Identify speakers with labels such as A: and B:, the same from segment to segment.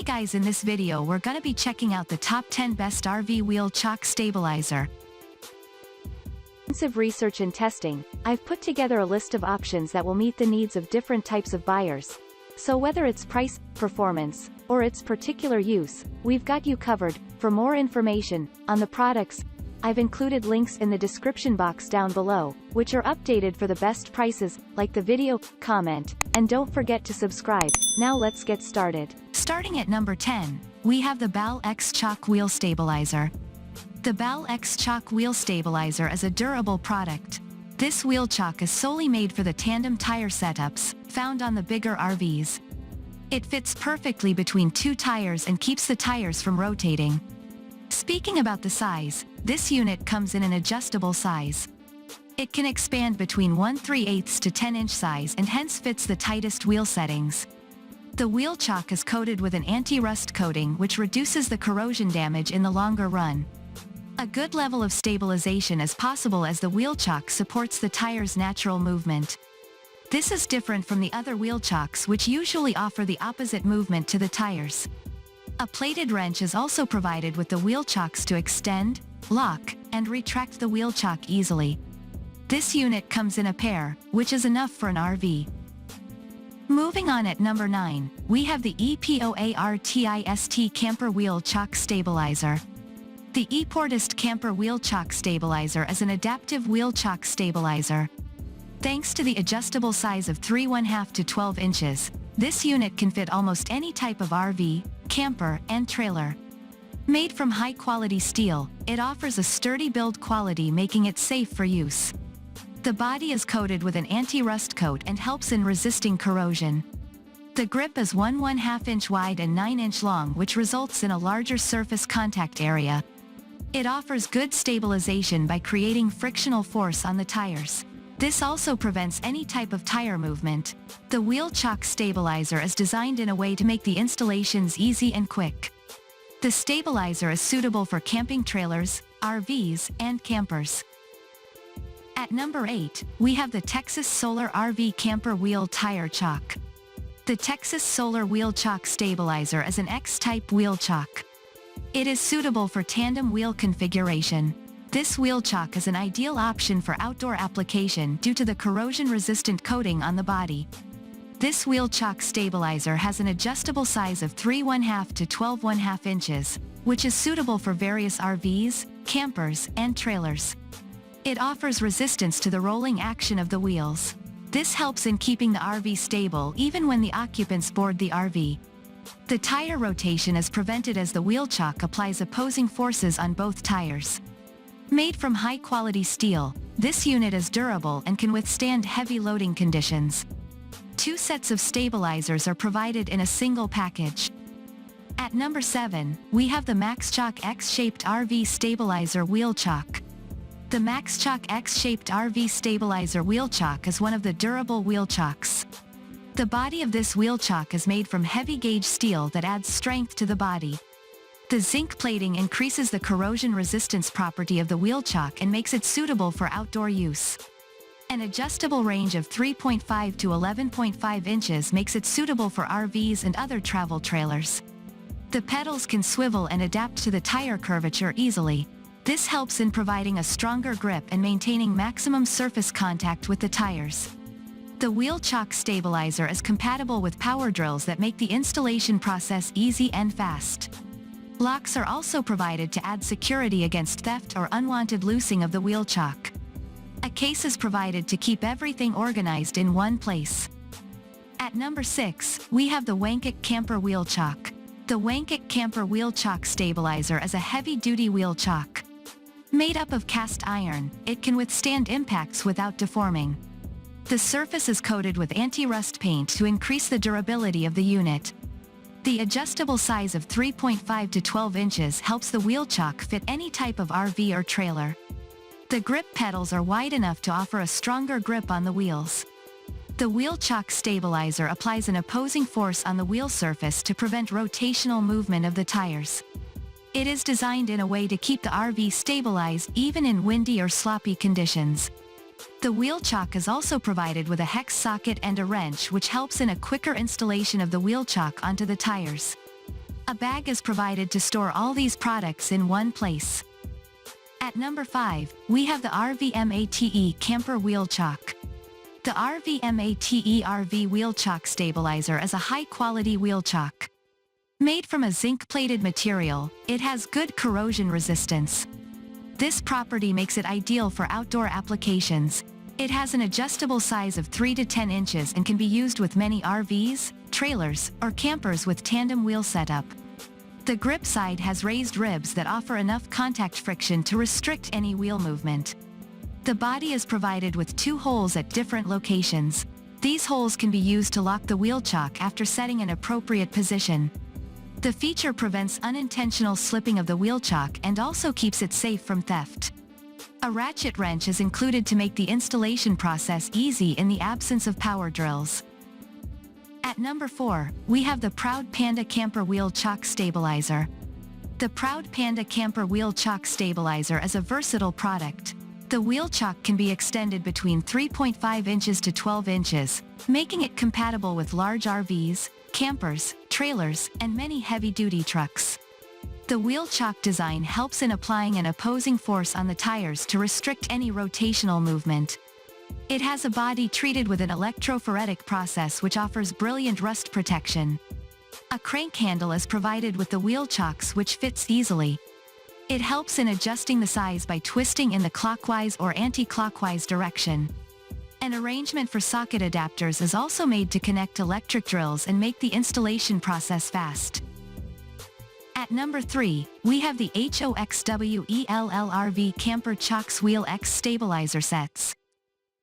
A: Hey guys, in this video we're gonna be checking out the top 10 best RV Wheel Chock Stabilizer.
B: Extensive research and testing, I've put together a list of options that will meet the needs of different types of buyers. So whether it's price, performance, or its particular use, we've got you covered. For more information on the products, I've included links in the description box down below, which are updated for the best prices. Like the video, comment, and don't forget to subscribe. Now let's get started.
A: Starting at number 10, we have the Bal X-Chock Wheel Stabilizer. The Bal X-Chock Wheel Stabilizer is a durable product. This wheel chock is solely made for the tandem tire setups, found on the bigger RVs. It fits perfectly between two tires and keeps the tires from rotating. Speaking about the size, this unit comes in an adjustable size. It can expand between 1/3 to 10-inch size and hence fits the tightest wheel settings. The wheel chock is coated with an anti-rust coating which reduces the corrosion damage in the longer run. A good level of stabilization is possible as the wheel chock supports the tire's natural movement. This is different from the other wheel chocks which usually offer the opposite movement to the tires. A plated wrench is also provided with the wheel chocks to extend, lock, and retract the wheel chock easily. This unit comes in a pair, which is enough for an RV. Moving on at number 9, we have the epoartist Camper Wheel Chock Stabilizer. The epoartist Camper Wheel Chock Stabilizer is an adaptive wheel chock stabilizer. Thanks to the adjustable size of 3/1/2 to 12 inches, this unit can fit almost any type of RV, camper, and trailer. Made from high-quality steel, it offers a sturdy build quality making it safe for use. The body is coated with an anti-rust coat and helps in resisting corrosion. The grip is 1/1/2 inch wide and 9-inch long, which results in a larger surface contact area. It offers good stabilization by creating frictional force on the tires. This also prevents any type of tire movement. The wheel chock stabilizer is designed in a way to make the installations easy and quick. The stabilizer is suitable for camping trailers, RVs, and campers. At number 8, we have the Texas Solar RV Camper Wheel Tire Chock. The Texas Solar Wheel Chock Stabilizer is an X-type wheel chock. It is suitable for tandem wheel configuration. This wheel chock is an ideal option for outdoor application due to the corrosion-resistant coating on the body. This wheel chock stabilizer has an adjustable size of 3/1/2 to 12/1/2 inches, which is suitable for various RVs, campers, and trailers. It offers resistance to the rolling action of the wheels. This helps in keeping the RV stable even when the occupants board the RV. The tire rotation is prevented as the wheel chock applies opposing forces on both tires. Made from high-quality steel, this unit is durable and can withstand heavy loading conditions. 2 sets of stabilizers are provided in a single package. At number 7, we have the maxchock X-shaped RV Stabilizer Wheel Chock. The maxchock X-shaped RV Stabilizer Wheel Chock is one of the durable wheel chocks. The body of this wheel chock is made from heavy-gauge steel that adds strength to the body. The zinc plating increases the corrosion resistance property of the wheel chock and makes it suitable for outdoor use. An adjustable range of 3.5 to 11.5 inches makes it suitable for RVs and other travel trailers. The pedals can swivel and adapt to the tire curvature easily. This helps in providing a stronger grip and maintaining maximum surface contact with the tires. The wheel chock stabilizer is compatible with power drills that make the installation process easy and fast. Locks are also provided to add security against theft or unwanted loosing of the wheel chock. A case is provided to keep everything organized in one place. At number 6, we have the Wanket Camper Wheel Chock. The Wanket Camper Wheel Chock Stabilizer is a heavy-duty wheel chock. Made up of cast iron, it can withstand impacts without deforming. The surface is coated with anti-rust paint to increase the durability of the unit. The adjustable size of 3.5 to 12 inches helps the wheel chock fit any type of RV or trailer. The grip pedals are wide enough to offer a stronger grip on the wheels. The wheel chock stabilizer applies an opposing force on the wheel surface to prevent rotational movement of the tires. It is designed in a way to keep the RV stabilized even in windy or sloppy conditions. The wheel chock is also provided with a hex socket and a wrench which helps in a quicker installation of the wheel chock onto the tires. A bag is provided to store all these products in one place. At number 5, we have the RVMATE Camper Wheel Chock. The RVMATE RV Wheel Chock Stabilizer is a high-quality wheel chock. Made from a zinc-plated material, it has good corrosion resistance. This property makes it ideal for outdoor applications. It has an adjustable size of 3 to 10 inches and can be used with many RVs, trailers, or campers with tandem wheel setup. The grip side has raised ribs that offer enough contact friction to restrict any wheel movement. The body is provided with 2 holes at different locations. These holes can be used to lock the wheel chock after setting an appropriate position. The feature prevents unintentional slipping of the wheel chock and also keeps it safe from theft. A ratchet wrench is included to make the installation process easy in the absence of power drills. At number 4, we have the Proud Panda Camper Wheel Chock Stabilizer. The Proud Panda Camper Wheel Chock Stabilizer is a versatile product. The wheel chock can be extended between 3.5 inches to 12 inches, making it compatible with large RVs, campers, trailers, and many heavy-duty trucks. The wheel chock design helps in applying an opposing force on the tires to restrict any rotational movement. It has a body treated with an electrophoretic process which offers brilliant rust protection. A crank handle is provided with the wheel chocks which fits easily. It helps in adjusting the size by twisting in the clockwise or anti-clockwise direction. An arrangement for socket adapters is also made to connect electric drills and make the installation process fast. At number 3, we have the HOXWELL RV Camper Chocks Wheel X Stabilizer Sets.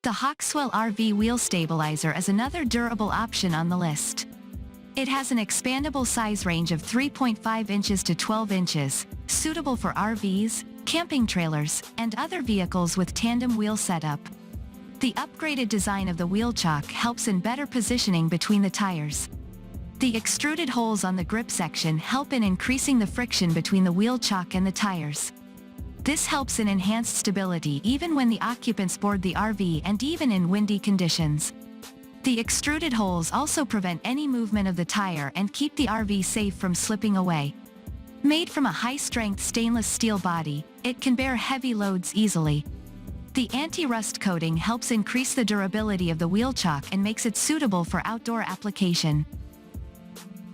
A: The HOXWELL RV Wheel Stabilizer is another durable option on the list. It has an expandable size range of 3.5 inches to 12 inches, suitable for RVs, camping trailers, and other vehicles with tandem wheel setup. The upgraded design of the wheel chock helps in better positioning between the tires. The extruded holes on the grip section help in increasing the friction between the wheel chock and the tires. This helps in enhanced stability even when the occupants board the RV and even in windy conditions. The extruded holes also prevent any movement of the tire and keep the RV safe from slipping away. Made from a high-strength stainless steel body, it can bear heavy loads easily. The anti-rust coating helps increase the durability of the wheel chock and makes it suitable for outdoor application.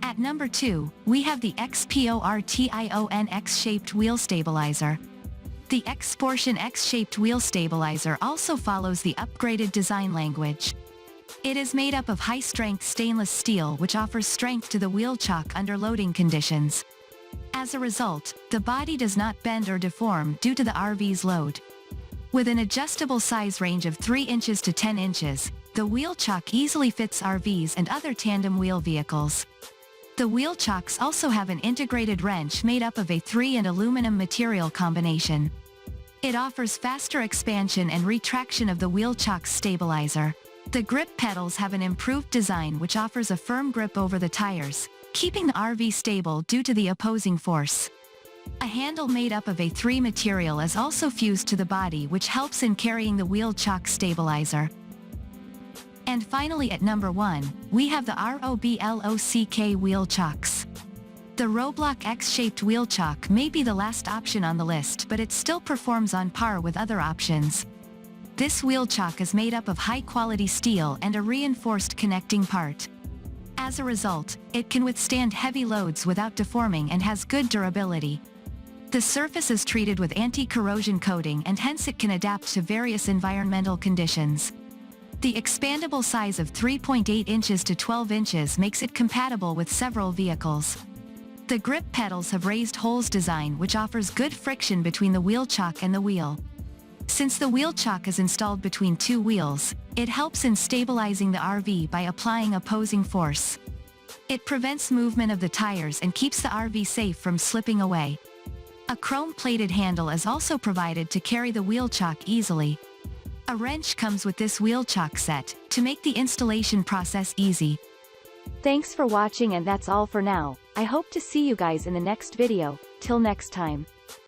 A: At number 2, we have the Xport X-shaped Wheel Stabilizer. The Xport X-shaped Wheel Stabilizer also follows the upgraded design language. It is made up of high-strength stainless steel which offers strength to the wheel chock under loading conditions. As a result, the body does not bend or deform due to the RV's load. With an adjustable size range of 3 inches to 10 inches, the wheel chock easily fits RVs and other tandem wheel vehicles. The wheel chocks also have an integrated wrench made up of A3 and aluminum material combination. It offers faster expansion and retraction of the wheel chock stabilizer. The grip pedals have an improved design which offers a firm grip over the tires, keeping the RV stable due to the opposing force. A handle made up of A3 material is also fused to the body which helps in carrying the wheel chock stabilizer. And finally at number 1, we have the Roblock Wheel Chocks. The Roblock X-shaped wheel chock may be the last option on the list, but it still performs on par with other options. This wheel chock is made up of high-quality steel and a reinforced connecting part. As a result, it can withstand heavy loads without deforming and has good durability. The surface is treated with anti-corrosion coating and hence it can adapt to various environmental conditions. The expandable size of 3.8 inches to 12 inches makes it compatible with several vehicles. The grip pedals have raised holes design which offers good friction between the wheel chock and the wheel. Since the wheel chock is installed between 2 wheels, it helps in stabilizing the RV by applying opposing force. It prevents movement of the tires and keeps the RV safe from slipping away. A chrome-plated handle is also provided to carry the wheel chock easily. A wrench comes with this wheel chock set, to make the installation process easy.
B: Thanks for watching and that's all for now. I hope to see you guys in the next video. Till next time.